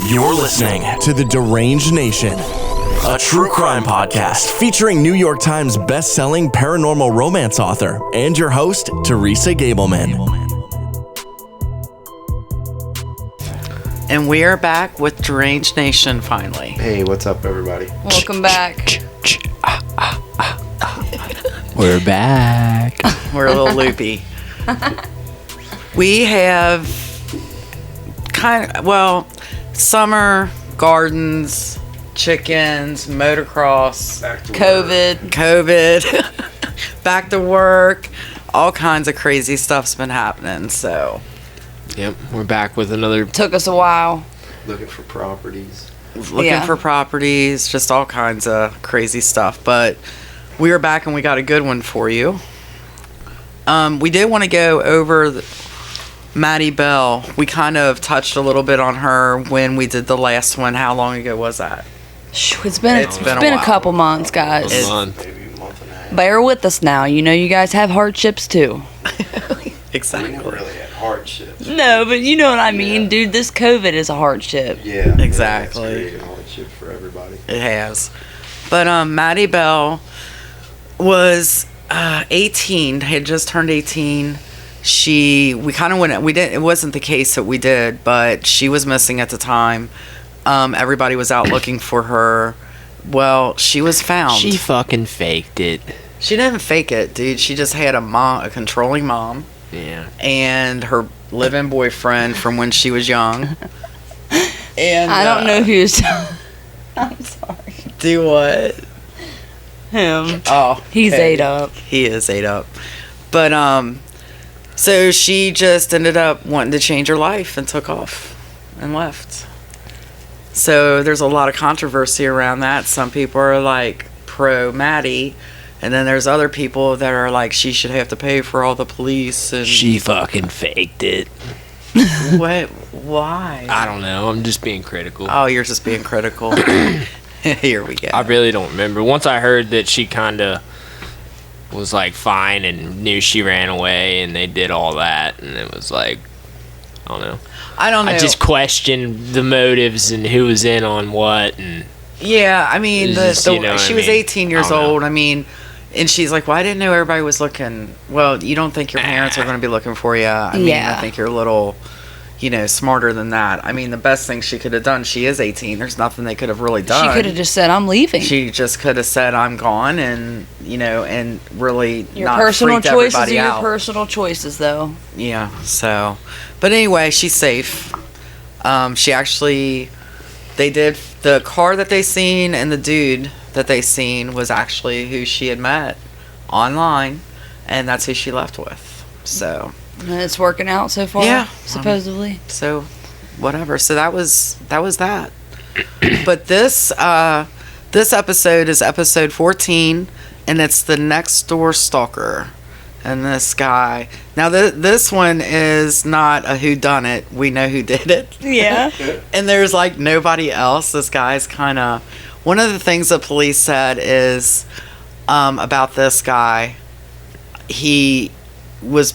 You're listening to the Deranged Nation, a true crime podcast featuring New York Times best-selling paranormal romance author and your host, Teresa Gableman. And we are back with Deranged Nation finally. Hey, what's up, everybody? Welcome back. We're back. We're a little loopy. We have summer, gardens, chickens, motocross, COVID, back to work, all kinds of crazy stuff's been happening, so. Yep, we're back with another. Took us a while. Looking for properties. Just all kinds of crazy stuff, but we are back and we got a good one for you. We did want to go over Maddie Bell. We kind of touched a little bit on her when we did the last one. How long ago was that? It's been a couple months, guys. Maybe a month and a half. Bear with us now. You know you guys have hardships too. Exactly. We never really had hardships. No, but you know what I mean, dude. This COVID is a hardship. Yeah. Exactly. It's created hardship for everybody. It has. But Maddie Bell was 18, had just turned 18. We kind of went, we didn't, it wasn't the case that we did, but she was missing at the time. Everybody was out looking for her. Well, she was found. She fucking faked it. She didn't fake it, dude. She just had a controlling mom. Yeah. And her live-in boyfriend from when she was young. And I don't know who's. I'm sorry. Do what? Him. Oh, He's okay. 8 up. He is 8 up. But so she just ended up wanting to change her life and took off and left. So there's a lot of controversy around that. Some people are like pro Maddie, and then there's other people that are like she should have to pay for all the police and She fucking faked it. what? Why? I don't know. I'm just being critical. Oh, you're just being critical. Here we go. I really don't remember. Once I heard that she kind of was like fine and knew she ran away and they did all that, and it was like, I don't know. I just questioned the motives and who was in on what. And yeah, I mean, she was 18 years old. I mean, and she's like, well, I didn't know everybody was looking. Well, you don't think your parents are going to be looking for you. I mean, I think you're a little, smarter than that. I mean, the best thing she could have done, she is 18. There's nothing they could have really done. She could have just said, I'm leaving. She just could have said, I'm gone, and, and really your not personal freaked choices everybody are out. your personal choices, though. Yeah, so. But anyway, she's safe. She actually, the car that they seen and the dude that they seen was actually who she had met online, and that's who she left with. So. And it's working out so far. Yeah, supposedly. So, whatever. So that was that. But this episode is episode 14, and it's the next door stalker. And this guy. Now, this one is not a whodunit. We know who did it. Yeah. And there's, like, nobody else. This guy's kind of... One of the things the police said is about this guy, he was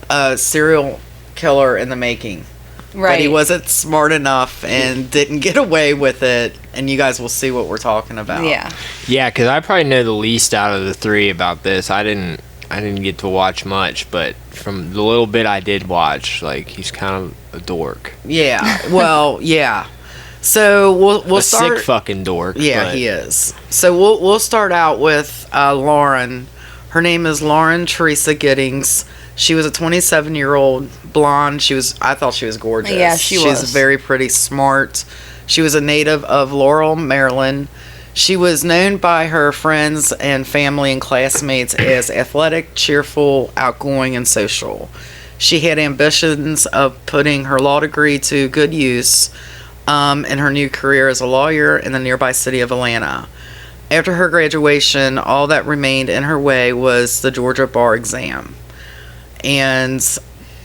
a serial killer in the making. Right. But he wasn't smart enough and didn't get away with it. And you guys will see what we're talking about. Yeah. Yeah, because I probably know the least out of the three about this. I didn't get to watch much, but from the little bit I did watch, like, he's kind of a dork. Yeah. Well, yeah. So we'll start. Sick fucking dork. Yeah, he is. So we'll start out with Lauren. Her name is Lauren Teresa Giddings. She was a 27-year-old blonde. I thought she was gorgeous. Yeah, she was. She's very pretty, smart. She was a native of Laurel, Maryland. She was known by her friends and family and classmates as athletic, cheerful, outgoing, and social. She had ambitions of putting her law degree to good use in her new career as a lawyer in the nearby city of Atlanta. After her graduation, all that remained in her way was the Georgia bar exam. And,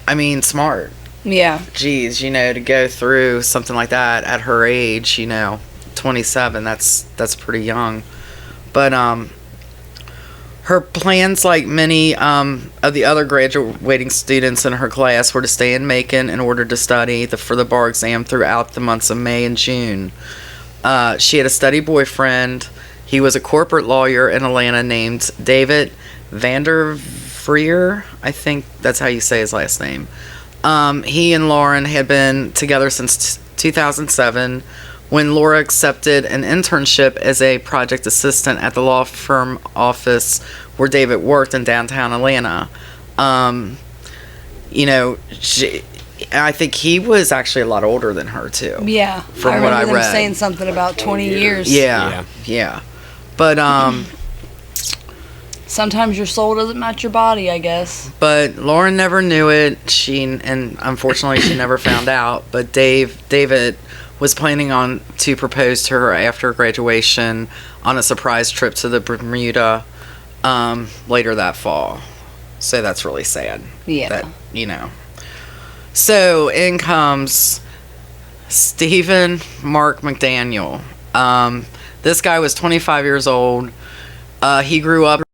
I mean, smart. Yeah. Geez, to go through something like that at her age, 27, that's pretty young. But Her plans, like many of the other graduating students in her class, were to stay in Macon in order to study for the bar exam throughout the months of May and June. She had a steady boyfriend. He was a corporate lawyer in Atlanta named David Vanderveer. I think that's how you say his last name. He and Lauren had been together since 2007, when Laura accepted an internship as a project assistant at the law firm office where David worked in downtown Atlanta. I think he was actually a lot older than her, too. Yeah. From what I read. Them saying something about 20 years. Yeah. But, sometimes your soul doesn't match your body, I guess. But Lauren never knew it. And unfortunately, she never found out. But David was planning on to propose to her after graduation on a surprise trip to the Bermuda later that fall. So that's really sad. Yeah. So in comes Stephen Mark McDaniel. This guy was 25 years old. He grew up in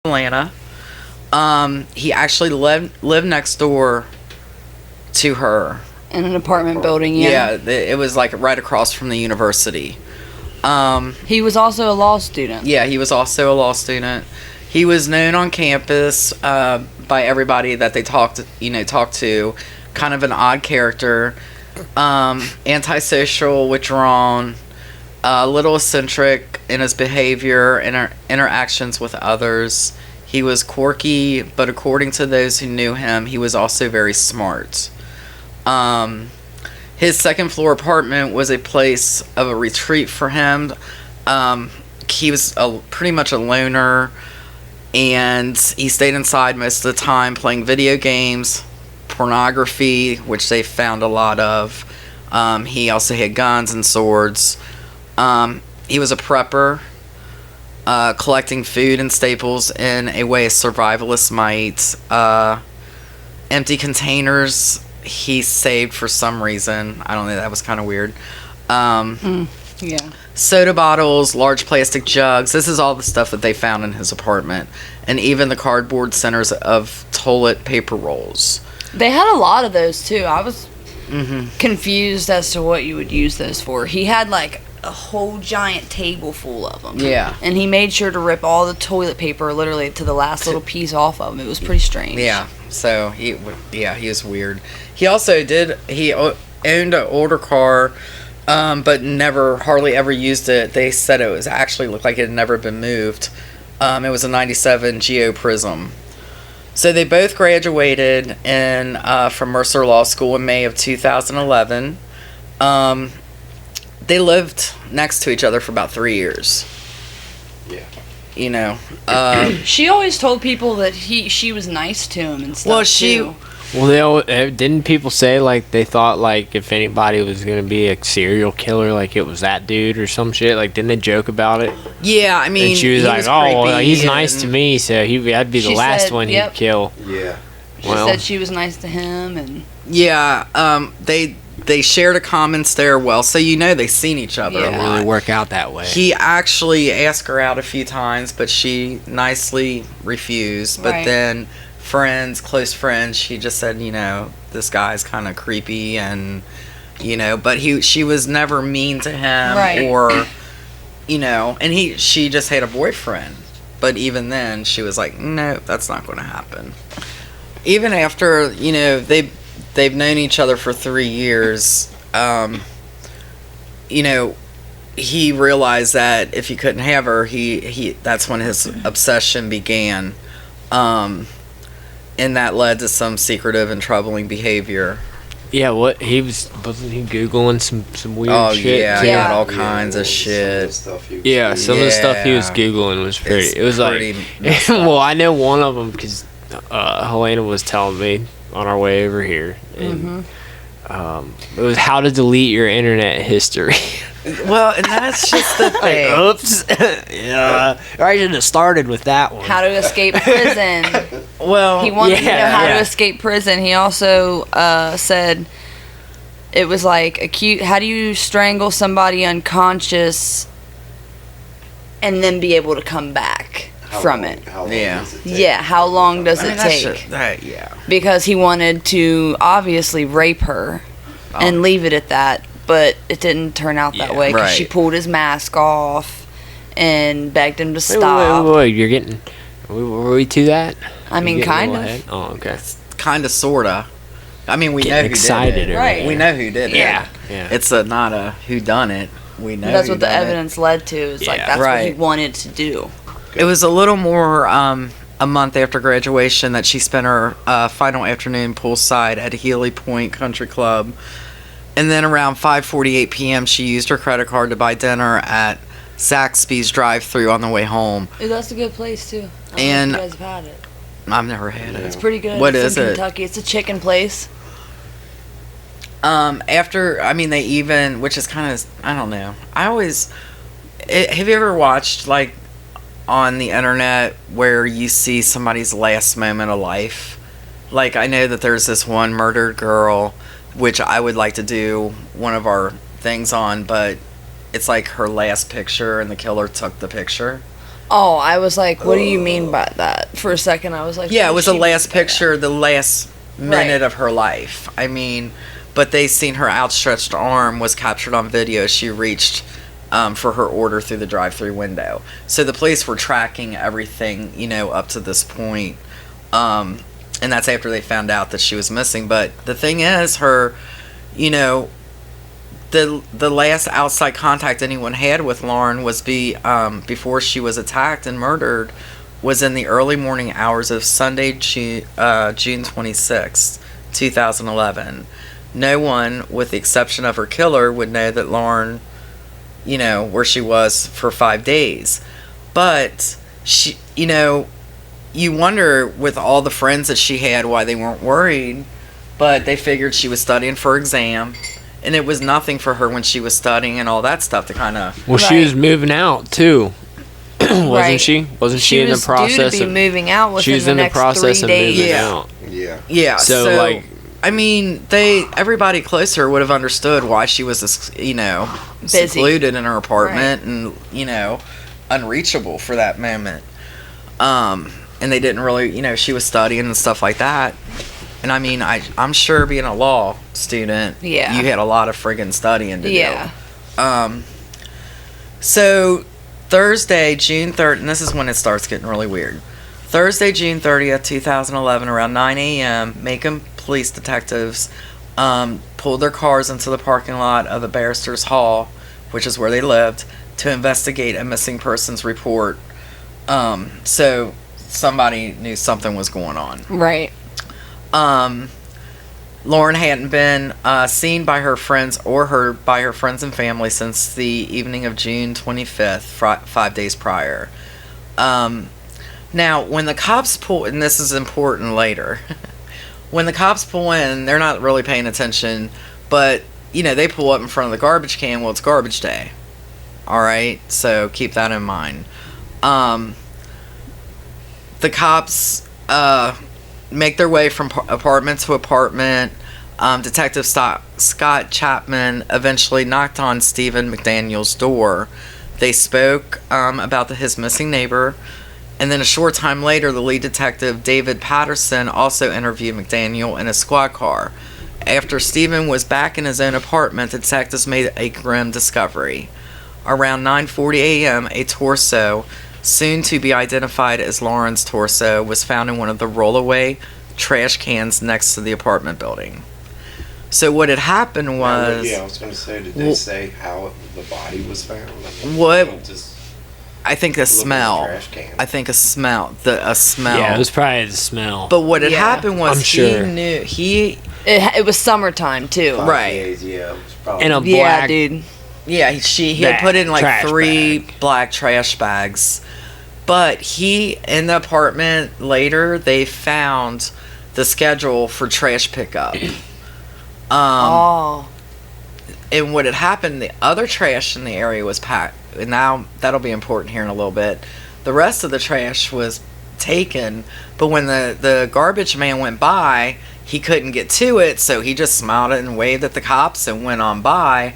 Atlanta. He actually lived next door to her. In an apartment building, yeah. Yeah, it was like right across from the university. He was also a law student. Yeah, he was also a law student. He was known on campus by everybody that they talked to. Kind of an odd character. Antisocial, withdrawn, a little eccentric in his behavior and interactions with others. He was quirky, but according to those who knew him, he was also very smart. His second floor apartment was a place of a retreat for him. He was pretty much a loner, and he stayed inside most of the time playing video games, pornography, which they found a lot of. He also had guns and swords. He was a prepper. Collecting food and staples in a way a survivalist might. Empty containers he saved for some reason. I don't know, that was kind of weird. Yeah. Soda bottles, large plastic jugs. This is all the stuff that they found in his apartment. And even the cardboard centers of toilet paper rolls. They had a lot of those, too. I was confused as to what you would use those for. He had, like, a whole giant table full of them. Yeah. And he made sure to rip all the toilet paper literally to the last little piece off of them. It was pretty strange. Yeah. So, he was weird. He also owned an older car, but hardly ever used it. They said it was actually looked like it had never been moved. It was a 97 Geo Prism. So they both graduated from Mercer Law School in May of 2011. They lived next to each other for about 3 years. Yeah. She always told people that she was nice to him and stuff. Well, didn't people say like they thought like if anybody was gonna be a serial killer, like it was that dude or some shit? Like, didn't they joke about it? Yeah, I mean, and she was like, "Oh, well, he's nice to me, so I'd be the last one he'd kill." Yeah. She said she was nice to him, and they shared a common stairwell, so they've seen each other a lot. It really work out that way. He actually asked her out a few times, but she nicely refused. But then close friends, she just said, this guy's kind of creepy, and but she was never mean to him, or and she just had a boyfriend. But even then, she was like, no, that's not going to happen. Even after they've known each other for 3 years, he realized that if he couldn't have her, that's when his obsession began. And that led to some secretive and troubling behavior. Yeah, wasn't he Googling some weird shit? Oh, yeah, all kinds of shit. Some of the stuff he was Googling was pretty. It was like, well, I know one of them because Helena was telling me on our way over here. And, it was how to delete your internet history. Well, and that's just the thing. Oops. Yeah. I should have started with that one. How to escape prison. Well, he wanted to know how to escape prison. He also said it was like how do you strangle somebody unconscious and then be able to come back from it. How long Yeah. does it take? Yeah, how long does I mean, it that take? shit- yeah. Because he wanted to obviously rape her and leave it at that, but it didn't turn out that Yeah, way because she right. pulled his mask off and begged him to stop. Wait, you're getting... Were we to that? I mean, You getting a kind little of. ahead? Oh, okay. Kind of, sorta. I mean, we know Getting who excited did it. over Right. We know who did it. Yeah. It's not a who done it. We know. That's who what the done it. evidence led to. It's like Yeah. that's what he Right. wanted to do. It was a little more a month after graduation that she spent her final afternoon poolside at Healy Point Country Club. And then around 5:48 p.m., she used her credit card to buy dinner at Zaxby's drive-thru on the way home. Ooh, that's a good place too. I And- don't know if you guys have had it. I've never had it. It's pretty good. What it's is in it? Kentucky. It's a chicken place. They even, which is kind of, I don't know. Have you ever watched, like, on the internet where you see somebody's last moment of life? Like, I know that there's this one murdered girl, which I would like to do one of our things on, but it's like her last picture and the killer took the picture. Oh, I was like, what do you mean by that? For a second, I was like, Yeah, it what was does the she last mean by that? picture, the last minute of her life. I mean, but they seen her outstretched arm was captured on video as she reached for her order through the drive-thru window. So the police were tracking everything, up to this point. And that's after they found out that she was missing. But the thing is, her, the last outside contact anyone had with Lauren was before she was attacked and murdered, was in the early morning hours of Sunday, June 26, 2011. No one, with the exception of her killer, would know that Lauren, where she was for 5 days. But she, you wonder with all the friends that she had why they weren't worried, but they figured she was studying for exam. And it was nothing for her when she was studying and all that stuff to kind of... Well, she was moving out, too. Wasn't Right. she? Wasn't she in the process due to be of... moving out within She was the in the next process 3 of days. moving Yeah. out. Yeah. Yeah, So, like... I mean, everybody close to her would have understood why she was, Busy. secluded in her apartment and, unreachable for that moment. And they didn't really, she was studying and stuff like that. And I mean, I'm sure being a law student, Yeah. you had a lot of friggin' studying to Yeah. do. So Thursday, June 3rd, and this is when it starts getting really weird. Thursday, June 30th, 2011, around 9 a.m., Macon police detectives pulled their cars into the parking lot of the Barristers Hall, which is where they lived, to investigate a missing persons report. So somebody knew something was going on. Right. Lauren hadn't been seen by her friends or heard by her friends and family since the evening of June 25th, 5 days prior. Now, when the cops pull, and this is important later, when the cops pull in, they're not really paying attention, but, they pull up in front of the garbage can. Well, it's garbage day. All right? So keep that in mind. The cops make their way from apartment to apartment. Detective Scott Chapman eventually knocked on Stephen McDaniel's door. They spoke about his missing neighbor, and then a short time later, the lead detective, David Patterson, also interviewed McDaniel in a squad car. After Stephen was back in his own apartment, the detectives made a grim discovery. Around 9:40 a.m., a torso, soon to be identified as Lauren's torso, was found in one of the rollaway trash cans next to the apartment building. So what had happened was... Yeah, I was going to say, did they say how the body was found? I mean, What- you don't just I think a look in the smell. trash can. I think a smell. A smell. Yeah, it was probably the smell. But what had Yeah. happened was I'm sure. It was summertime too. 5 right. days, yeah. It was probably And a Yeah, black... dude. he had Bag, put in like trash 3 bag. black trash bags. But in the apartment later, they found the schedule for trash pickup. Oh. And what had happened, the other trash in the area was packed. And now that'll be important here in a little bit. The rest of the trash was taken, but when the garbage man went by, he couldn't get to it, so he just smiled it and waved at the cops and went on by.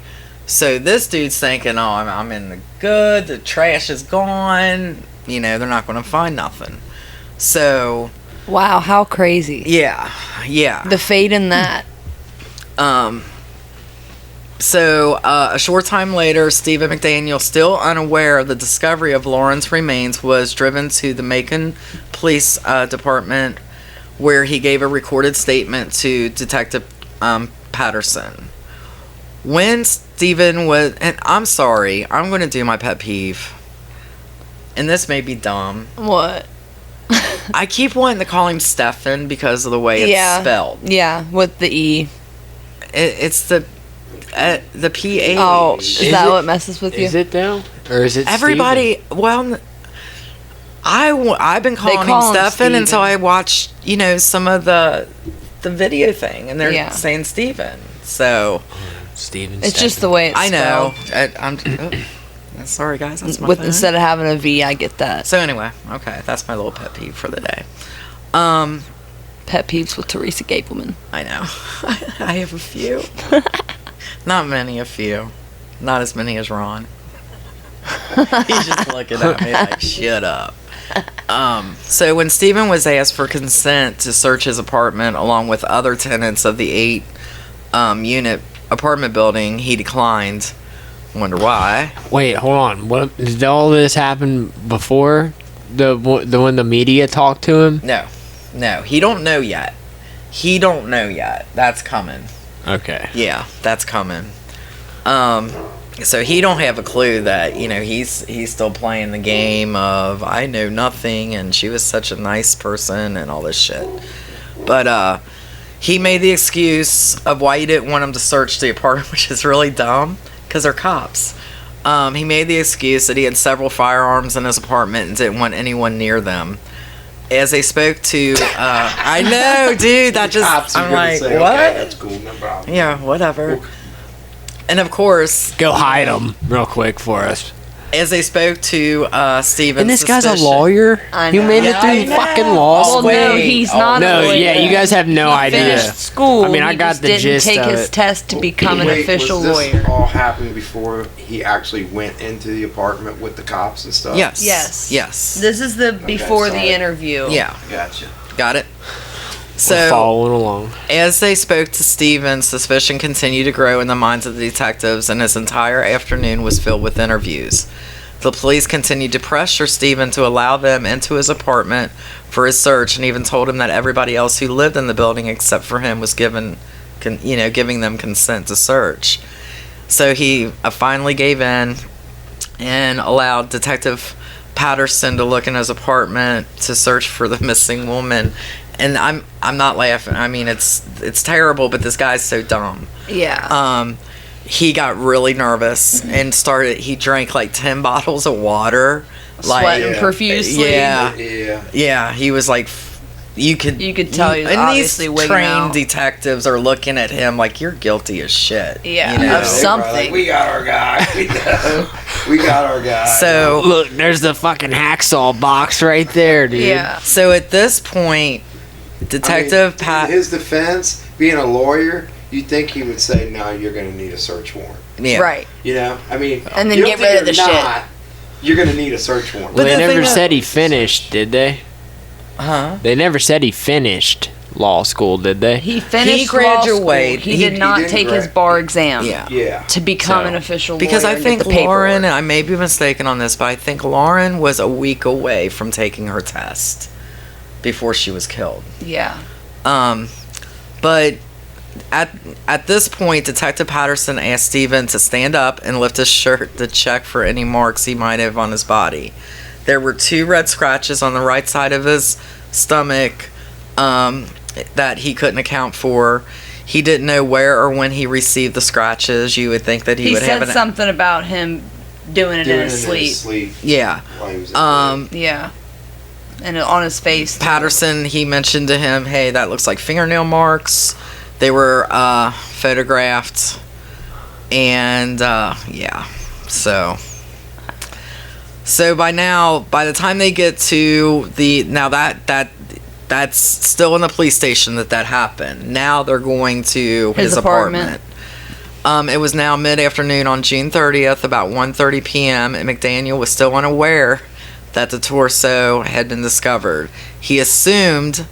So this dude's thinking, oh, I'm in the good. The trash is gone. You know, they're not going to find nothing. So. Wow, how crazy. Yeah. The fate in that. So, a short time later, Stephen McDaniel, still unaware of the discovery of Lauren's remains, was driven to the Macon Police Department, where he gave a recorded statement to Detective Patterson. When Stephen was... And I'm sorry, I'm going to do my pet peeve. And this may be dumb. What? I keep wanting to call him Stephen because of the way it's spelled. Yeah, with the E. It's the PH. Oh, is that what messes with you? Is it though? Or is it everybody? Steven? Well, I've been calling him Stephen, and so I watched, some of the video thing, and they're saying Steven. So Steven. It's just the way it's spelled. I know. Sorry, guys. That's my phone. Instead of having a V, I get that. So anyway, okay, that's my little pet peeve for the day. Pet peeves with Teresa Gableman. I know. I have a few. Not many, a few. Not as many as Ron. He's just looking at me like, shut up. So when Stephen was asked for consent to search his apartment along with other tenants of the 8-unit apartment building, he declined. Wonder why. Wait, hold on. What did all this happen before when the media talked to him? No, he don't know yet. That's coming. Okay. Yeah, that's coming. So he don't have a clue that, he's still playing the game of I know nothing and she was such a nice person and all this shit. But he made the excuse of why he didn't want him to search the apartment, which is really dumb because they're cops. He made the excuse that he had several firearms in his apartment and didn't want anyone near them. As they spoke to, I know, dude, that just, I'm like, what? Okay, that's cool, no problem. Yeah, whatever. And of course, go hide them real quick for us. As they spoke to Steven, and this guy's a lawyer. I know. You made it through fucking law school. Well, no, he's not. No, a lawyer. yeah, you guys have no idea. Finished school. I mean, I got the gist of it. Didn't take his test to become an official was lawyer. This all happened before he actually went into the apartment with the cops and stuff. Yes. This is the before the interview. Yeah, gotcha. Got it. So, we're following along. As they spoke to Steven, suspicion continued to grow in the minds of the detectives, and his entire afternoon was filled with interviews. The police continued to pressure Steven to allow them into his apartment for his search, and even told him that everybody else who lived in the building except for him was giving them consent to search. So he finally gave in and allowed Detective Patterson to look in his apartment to search for the missing woman. And I'm not laughing. I mean, it's terrible, but this guy's so dumb. Yeah. He got really nervous and he drank like 10 bottles of water. Sweating profusely. Yeah. He was like, you could tell he was obviously these trained detectives are looking at him like you're guilty as shit. Yeah, of something. Like, we got our guy. We got our guy. So look, there's the fucking hacksaw box right there, dude. Yeah. So at this point, Detective Pat. In his defense, being a lawyer, you'd think he would say, "No, you're going to need a search warrant." Yeah. Right. I mean, and then get rid of the shit. You're going to need a search warrant. But they never said he finished, did they? Huh? They never said he finished law school, did they? He finished He graduated. law school. He did not take his bar exam. Yeah. To become an official lawyer. Because I and think get the paperwork. Lauren, and I may be mistaken on this, but I think Lauren was a week away from taking her test before she was killed. Yeah. But at this point, Detective Patterson asked Steven to stand up and lift his shirt to check for any marks he might have on his body. There were 2 red scratches on the right side of his stomach that he couldn't account for. He didn't know where or when he received the scratches. You would think that he would have said something about him doing it in his sleep. Yeah. While he was yeah. And on his face. Patterson, he mentioned to him, hey, that looks like fingernail marks. They were photographed. And, yeah. So by now, by the time they get to that's still in the police station that happened. Now they're going to his apartment. It was now mid-afternoon on June 30th, about 1:30 p.m., and McDaniel was still unaware that the torso had been discovered. He assumed,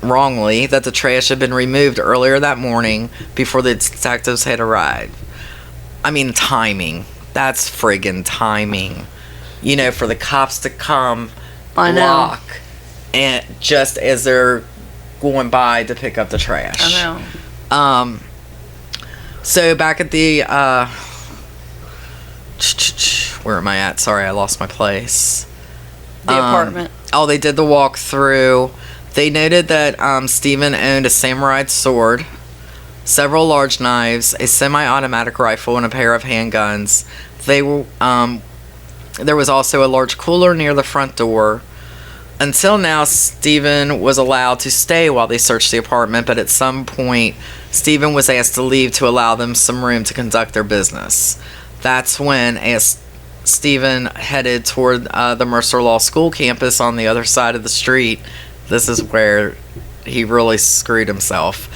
wrongly, that the trash had been removed earlier that morning before the detectives had arrived. I mean, timing. That's friggin' timing. You know, for the cops to come block and just as they're going by to pick up the trash. I know. So back at the where am I at? Sorry, I lost my place. The apartment. Oh, they did the walkthrough. They noted that Stephen owned a samurai sword, several large knives, a semi-automatic rifle, and a pair of handguns. They were there was also a large cooler near the front door. Until now, Stephen was allowed to stay while they searched the apartment, but at some point, Stephen was asked to leave to allow them some room to conduct their business. That's when, as Stephen headed toward the Mercer Law School campus on the other side of the street, this is where he really screwed himself.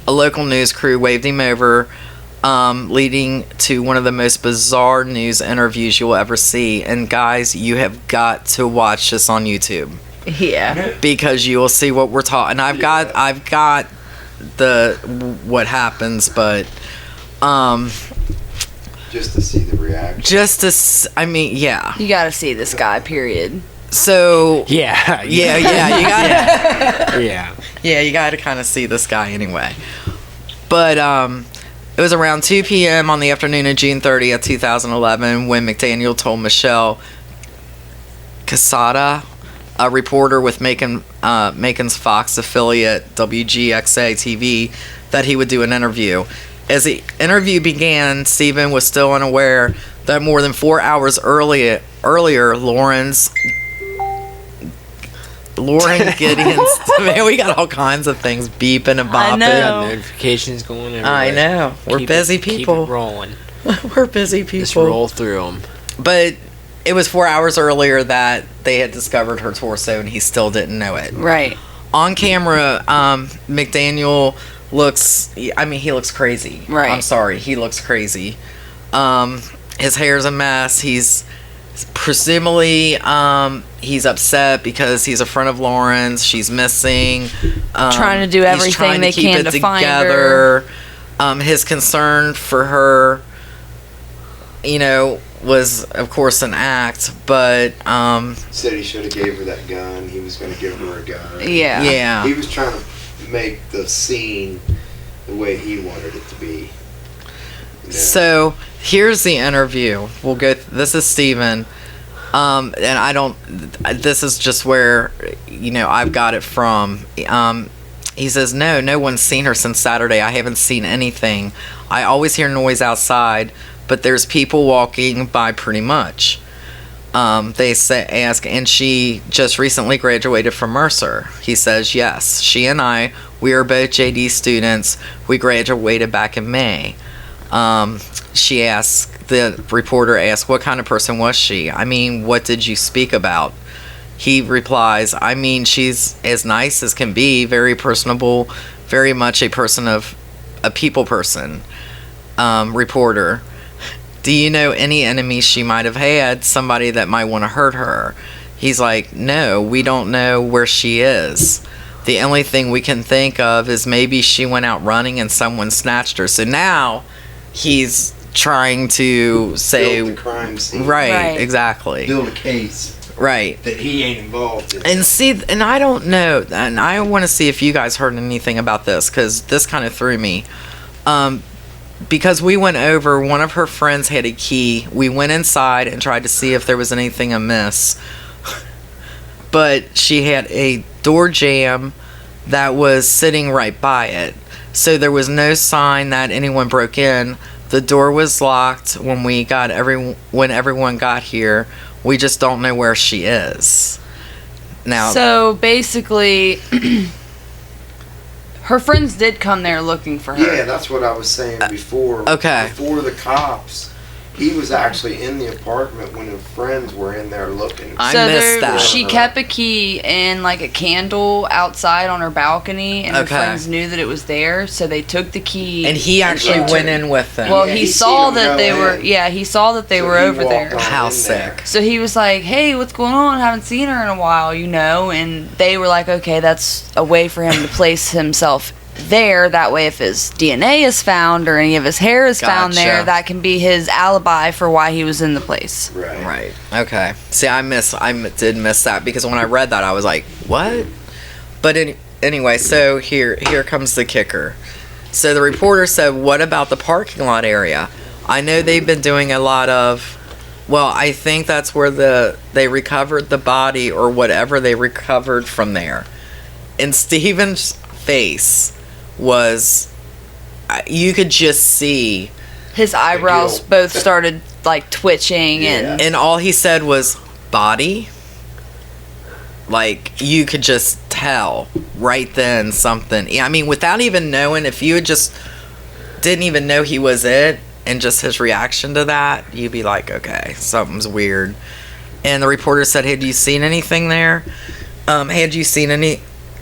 A local news crew waved him over, leading to one of the most bizarre news interviews you'll ever see. And guys, you have got to watch this on YouTube. Yeah. Because you will see what we're talking. I've got the what happens, but just to see the reaction. I mean, yeah. You gotta see this guy, period. So yeah, you gotta yeah, you gotta kind of see this guy anyway. But it was around 2 p.m. on the afternoon of June 30th, 2011, when McDaniel told Michelle Casada, a reporter with Macon's Fox affiliate WGXA TV, that he would do an interview. As the interview began, Stephen was still unaware that more than 4 hours earlier, Lauren Giddings. Man, we got all kinds of things beeping and bopping. I know. Notifications going everywhere. I know. We're busy people. Keep it rolling. We're busy people. Just roll through them. But it was 4 hours earlier that they had discovered her torso, and he still didn't know it. Right. On camera, McDaniel looks... I mean, he looks crazy. Right. I'm sorry. He looks crazy. His hair's a mess. He's... Presumably, he's upset because he's a friend of Lauren's. She's missing. Trying to do everything they can to find her. His concern for her, was of course an act, but said he should have gave her that gun. He was going to give her a gun. Yeah. He was trying to make the scene the way he wanted it to be. So here's the interview. We'll go. This is Stephen, and I don't. This is just where I've got it from. He says, no one's seen her since Saturday. I haven't seen anything. I always hear noise outside, but there's people walking by pretty much. They ask, and she just recently graduated from Mercer. He says, yes. She and we are both JD students. We graduated back in May. The reporter asked, what kind of person was she? I mean, what did you speak about? He replies, I mean, she's as nice as can be, very personable, very much a people person. Reporter, do you know any enemies she might have had, somebody that might want to hurt her? He's like, no, we don't know where she is. The only thing we can think of is maybe she went out running and someone snatched her. So now he's trying to say... Build the crime scene. Right, exactly. Build a case. Right. That he ain't involved in. And I don't know, and I want to see if you guys heard anything about this, because this kind of threw me. Because we went over, one of her friends had a key. We went inside and tried to see if there was anything amiss. But she had a door jamb that was sitting right by it. So there was no sign that anyone broke in. The door was locked when everyone got here. We just don't know where she is. Now, so basically, her friends did come there looking for her. Yeah, that's what I was saying before. Okay. Before the cops he was actually in the apartment when his friends were in there looking. I missed that. She kept a key and like a candle outside on her balcony, and her friends knew that it was there, so they took the key. And he actually went in with them. Well, he saw that they were. Yeah, he saw that they were over there. How sick. So he was like, "Hey, what's going on? Haven't seen her in a while, you know." And they were like, "Okay, that's a way for him to place himself there. That way, if his DNA is found or any of his hair is found there, that can be his alibi for why he was in the place." Right. Okay. See, I did miss that, because when I read that, I was like, "What?" But anyway, so here comes the kicker. So the reporter said, "What about the parking lot area? I know they've been doing a lot of." Well, I think that's where they recovered the body or whatever they recovered from there. And Steven's face was, you could just see his eyebrows both started like twitching, and all he said was body. Like, you could just tell right then something. I mean, without even knowing, if you had just didn't even know he was it, and just his reaction to that, you'd be like, okay, something's weird. And the reporter said, "Had you seen anything there? Had you seen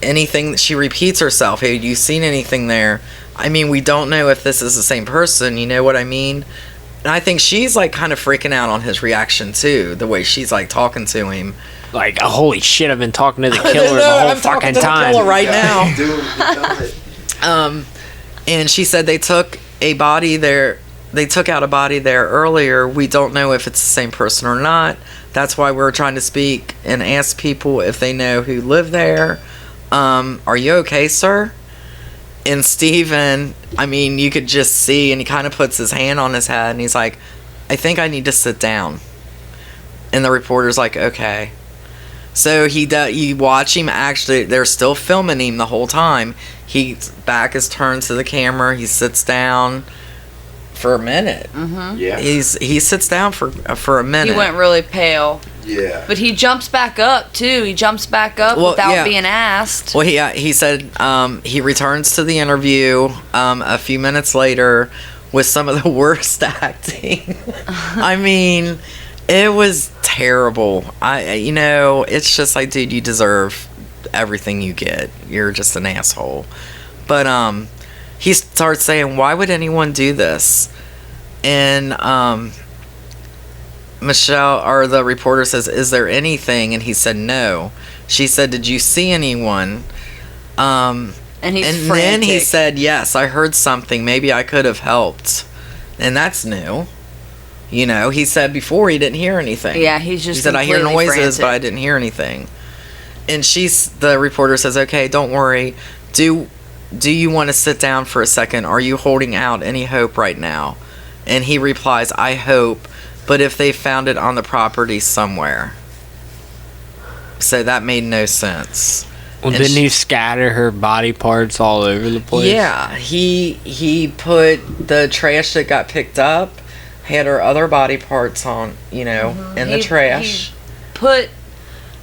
anything?" She repeats herself. "Had you seen anything there? I mean, we don't know if this is the same person, you know what I mean?" And I think she's like kind of freaking out on his reaction too, the way she's like talking to him. Like, oh, holy shit, I've been talking to the killer the whole fucking time. Killer right now. And she said they took a body there. They took out a body there earlier. We don't know if it's the same person or not. That's why we're trying to speak and ask people if they know who live there. Are you okay, sir? And Steven, I mean, you could just see, and he kind of puts his hand on his head, and he's like, "I think I need to sit down." And the reporter's like, "Okay." So you watch him, actually, they're still filming him the whole time. His back is turned to the camera. He sits down for a minute. Mm-hmm. Yeah. He sits down for a minute. He went really pale. Yeah. But he jumps back up too. He jumps back up without being asked. Well, he said he returns to the interview a few minutes later with some of the worst acting. I mean, it was terrible. It's just like, dude, you deserve everything you get. You're just an asshole. But he starts saying, "Why would anyone do this?" And Michelle, or the reporter, says, "Is there anything?" And he said, "No." She said, "Did you see anyone?" And then he said, "Yes, I heard something. Maybe I could have helped." And that's new. You know, he said before he didn't hear anything. Yeah, he said, "I hear noises, but I didn't hear anything." And the reporter says, "Okay, don't worry. Do you want to sit down for a second? Are you holding out any hope right now?" And he replies, "I hope, but if they found it on the property somewhere." So that made no sense. Well, didn't he scatter her body parts all over the place? Yeah, he put the trash that got picked up, had her other body parts on, in the trash. He put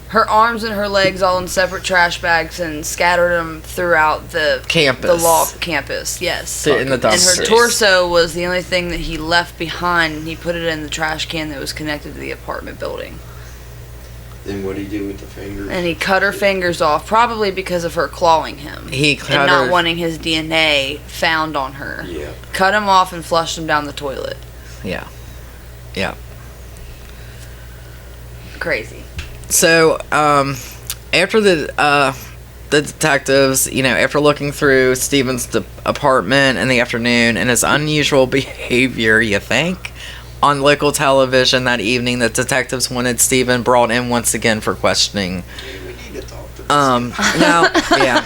her arms and her legs all in separate trash bags and scattered them throughout the campus. The law campus, yes. In the dumpsters. And her torso was the only thing that he left behind, and he put it in the trash can that was connected to the apartment building. Then what did he do with the fingers? And he cut her fingers off, probably because of her clawing him. And not wanting his DNA found on her. Yeah. Cut him off and flushed him down the toilet. Yeah. Yeah. Crazy. So, after the detectives, after looking through Steven's apartment in the afternoon and his unusual behavior, you think, on local television that evening, the detectives wanted Steven brought in once again for questioning. We need to talk to yeah.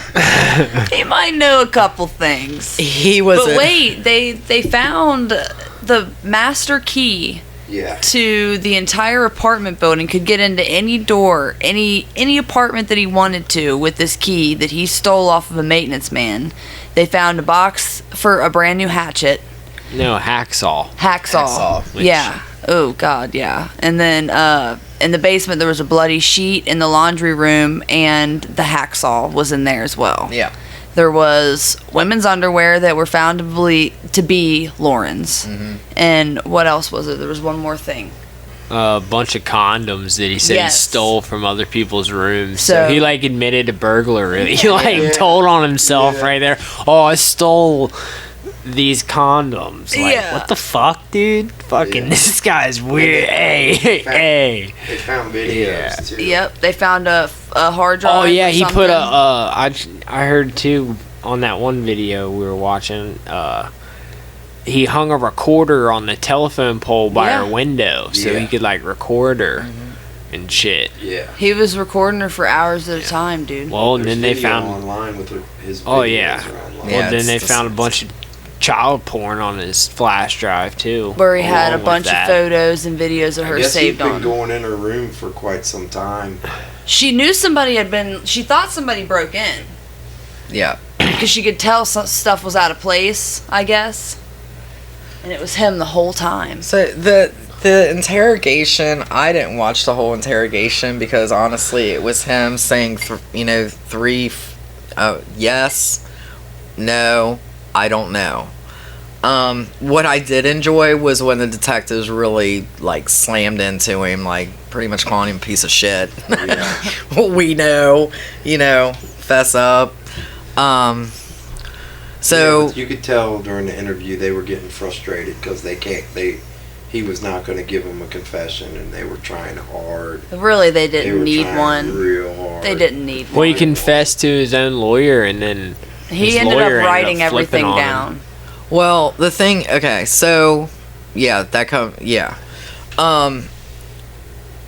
He might know a couple things. He was. But wait, they found the master key. Yeah. To the entire apartment building, could get into any door, any apartment that he wanted to with this key that he stole off of a maintenance man. They found a box for a brand new hatchet. No, hacksaw. Hacksaw. Yeah. Oh God, yeah. And then in the basement there was a bloody sheet in the laundry room, and the hacksaw was in there as well. Yeah. There was women's underwear that were found to be Lauren's. And what else was it? There was one more thing. A bunch of condoms that he said he stole from other people's rooms. So he admitted to burglary. He told on himself right there. Oh, I stole these condoms. What the fuck, dude? Fucking this guy's weird. Hey. They found videos too. Yep, they found a hard drive. Oh yeah, he put I heard too on that one video we were watching. He hung a recorder on the telephone pole by her window so he could record her and shit. Yeah. He was recording her for hours at a time, dude. Well, and then they found online with his videos. Oh yeah. Well, then they found a bunch of child porn on his flash drive too. Where he had a bunch of photos and videos of her saved on. He's been going in her room for quite some time. She knew somebody had been. She thought somebody broke in. Yeah. Because she could tell some stuff was out of place, I guess. And it was him the whole time. So the interrogation, I didn't watch the whole interrogation because honestly it was him saying, three, yes, no, I don't know. What I did enjoy was when the detectives really slammed into him, pretty much calling him a piece of shit. We know, fess up. So you could tell during the interview they were getting frustrated because he was not going to give them a confession, and they were trying hard. Really, they didn't need one. Real hard. They didn't need one. Well, he confessed to his own lawyer, and then he ended up writing everything down. Well, the thing, okay, so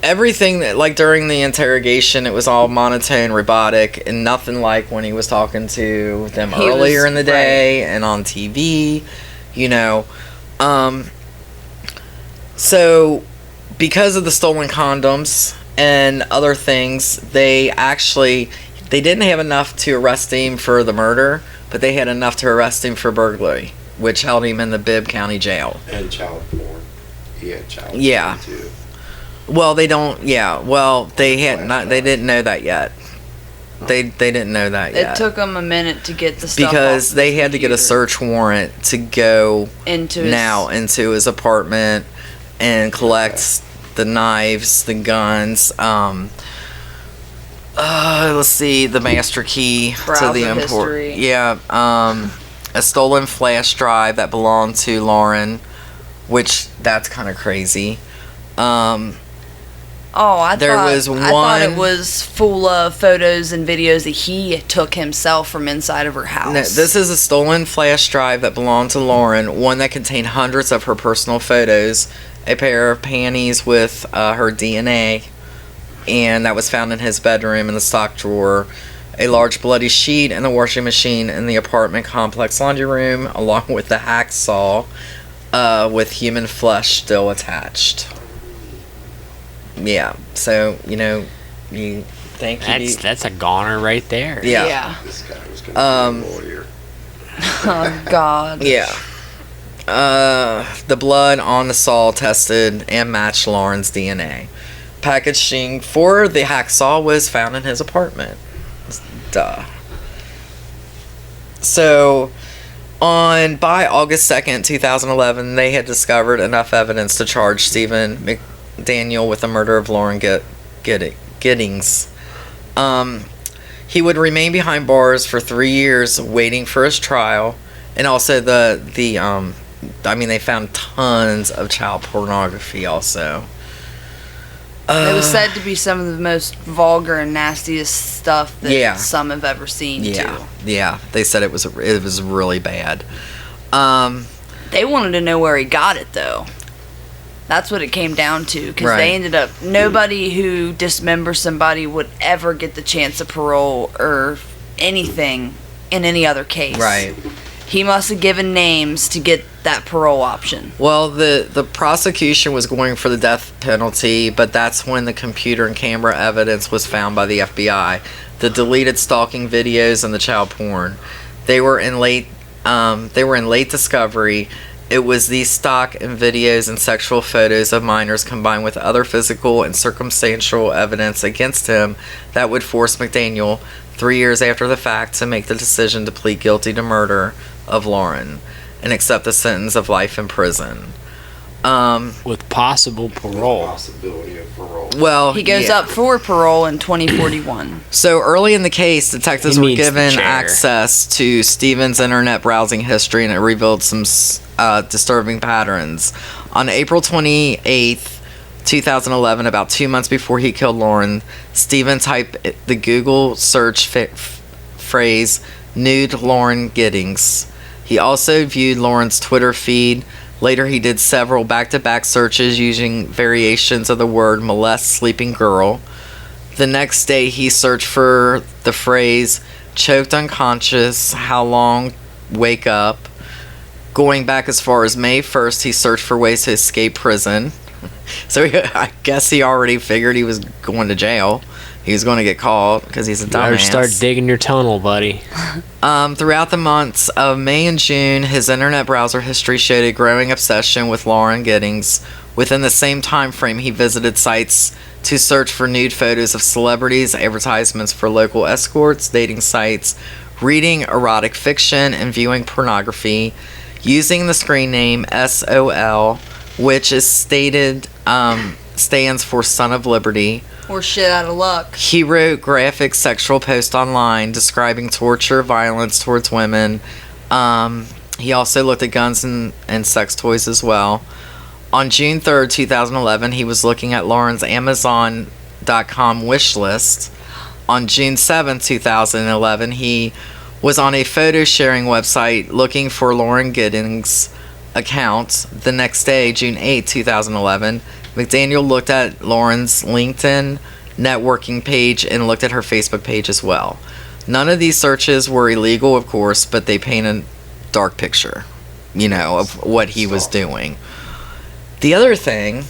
everything that during the interrogation, it was all monotone, robotic, and nothing like when he was talking to them earlier in the day and on TV, So because of the stolen condoms and other things, they didn't have enough to arrest him for the murder, but they had enough to arrest him for burglary, which held him in the Bibb County Jail. And child porn. He had child porn too. Well, they don't. Yeah. Well, they had not. They didn't know that yet. They didn't know that yet. It took them a minute to get the stuff because they had to get a search warrant to go into his apartment and collect the knives, the guns. Let's see, the master key to the import. Yeah. A stolen flash drive that belonged to Lauren, which that's kind of crazy. I thought it was full of photos and videos that he took himself from inside of her house. No, this is a stolen flash drive that belonged to Lauren, one that contained hundreds of her personal photos, a pair of panties with her DNA, and that was found in his bedroom in the stock drawer, a large bloody sheet in the washing machine in the apartment complex laundry room, along with the hacksaw with human flesh still attached. Yeah, so you think that's a goner right there. Yeah. This guy was going to be a lawyer. Oh God. Yeah. The blood on the saw tested and matched Lauren's DNA. Packaging for the hacksaw was found in his apartment. Duh. So, by August 2nd, 2011, they had discovered enough evidence to charge Stephen McDaniel with the murder of Lauren Giddings. He would remain behind bars for 3 years waiting for his trial, and also they found tons of child pornography also. It was said to be some of the most vulgar and nastiest stuff that some have ever seen too. Yeah, they said it was really bad. They wanted to know where he got it though. That's what it came down to, because they ended up, nobody who dismembers somebody would ever get the chance of parole or anything in any other case. Right. He must have given names to get that parole option. Well, the prosecution was going for the death penalty, but that's when the computer and camera evidence was found by the FBI. The deleted stalking videos and the child porn. They were in late discovery, It was these stock and videos and sexual photos of minors combined with other physical and circumstantial evidence against him that would force McDaniel, 3 years after the fact, to make the decision to plead guilty to murder of Lauren and accept a sentence of life in prison. With possible parole. Possibility of parole. Well, he goes up for parole in 2041. So early in the case, detectives were given access to Stephen's internet browsing history, and it revealed some disturbing patterns. On April 28th, 2011, about 2 months before he killed Lauren, Stephen typed the Google search phrase, nude Lauren Giddings. He also viewed Lauren's Twitter feed. Later, he did several back-to-back searches using variations of the word molest sleeping girl. The next day, he searched for the phrase choked unconscious, how long, wake up. Going back as far as May 1st, he searched for ways to escape prison. So I guess he already figured he was going to jail. He was going to get caught because he's a dumbass. Better start digging your tunnel, buddy. Throughout the months of May and June, his internet browser history showed a growing obsession with Lauren Giddings. Within the same time frame, he visited sites to search for nude photos of celebrities, advertisements for local escorts, dating sites, reading erotic fiction, and viewing pornography, using the screen name SOL, which is stated stands for Son of Liberty. Or shit out of luck. He wrote graphic sexual posts online describing torture, violence towards women. He also looked at guns and sex toys as well. On June 3rd, 2011, he was looking at Lauren's Amazon.com wish list. On June 7th, 2011, he was on a photo sharing website looking for Lauren Giddings' account. The next day, June 8th, 2011, McDaniel looked at Lauren's LinkedIn networking page and looked at her Facebook page as well. None of these searches were illegal, of course, but they paint a dark picture, of what he was doing. The other thing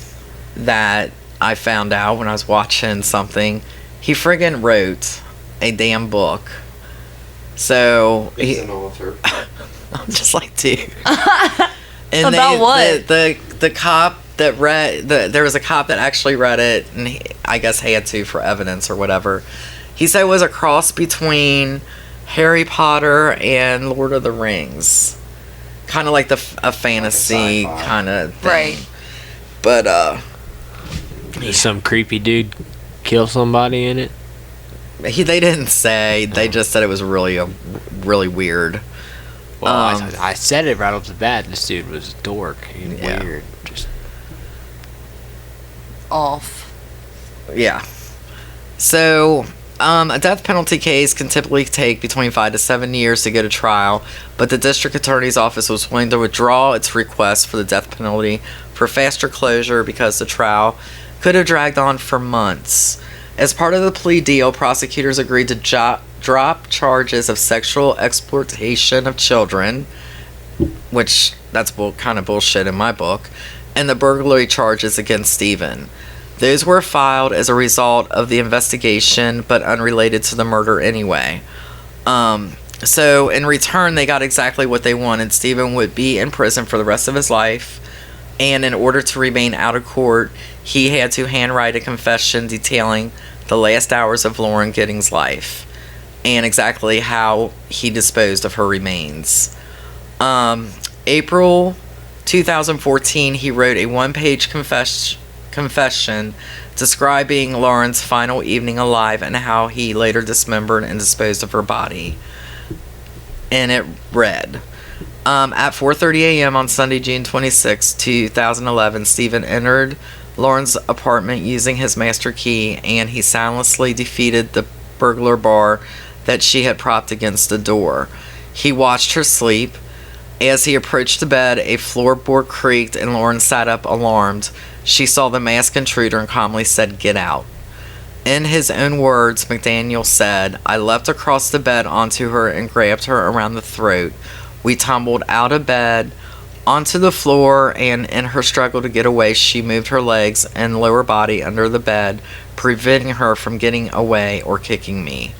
that I found out when I was watching something, he friggin' wrote a damn book. So he's an author. I'm just like, dude. And about what? The cop that read there was a cop that actually read it, and I guess had to for evidence or whatever. He said it was a cross between Harry Potter and Lord of the Rings, kind of like a fantasy kind of thing. Right. But Did some creepy dude kill somebody in it? they didn't say. They just said it was really weird. Well, I said it right off the bat. This dude was a dork. He's weird. Just off. Yeah. So, a death penalty case can typically take between 5 to 7 years to go to trial, but the district attorney's office was willing to withdraw its request for the death penalty for faster closure because the trial could have dragged on for months. As part of the plea deal, prosecutors agreed to drop charges of sexual exploitation of children, which that's kind of bullshit in my book, and the burglary charges against Stephen. Those were filed as a result of the investigation, but unrelated to the murder anyway. So in return, they got exactly what they wanted. Stephen would be in prison for the rest of his life, and in order to remain out of court, he had to handwrite a confession detailing the last hours of Lauren Giddings' life and exactly how he disposed of her remains. April 2014, he wrote a one-page confession describing Lauren's final evening alive and how he later dismembered and disposed of her body. And it read, at 4:30 a.m. on Sunday, June 26, 2011, Stephen entered Lauren's apartment using his master key, and he silently defeated the burglar bar that she had propped against the door. He watched her sleep. As he approached the bed, a floorboard creaked and Lauren sat up alarmed. She saw the masked intruder and calmly said, "Get out." In his own words, McDaniel said, "I leapt across the bed onto her and grabbed her around the throat. We tumbled out of bed onto the floor, and in her struggle to get away, she moved her legs and lower body under the bed, preventing her from getting away or kicking me."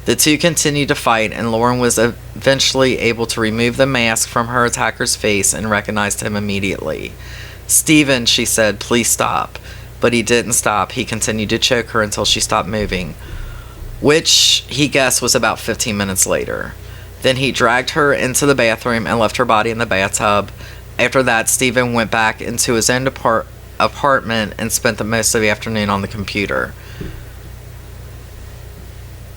The two continued to fight, and Lauren was eventually able to remove the mask from her attacker's face and recognized him immediately. "Stephen," she said, "please stop." But he didn't stop. He continued to choke her until she stopped moving, which he guessed was about 15 minutes later. Then he dragged her into the bathroom and left her body in the bathtub. After that, Stephen went back into his own apartment and spent the most of the afternoon on the computer.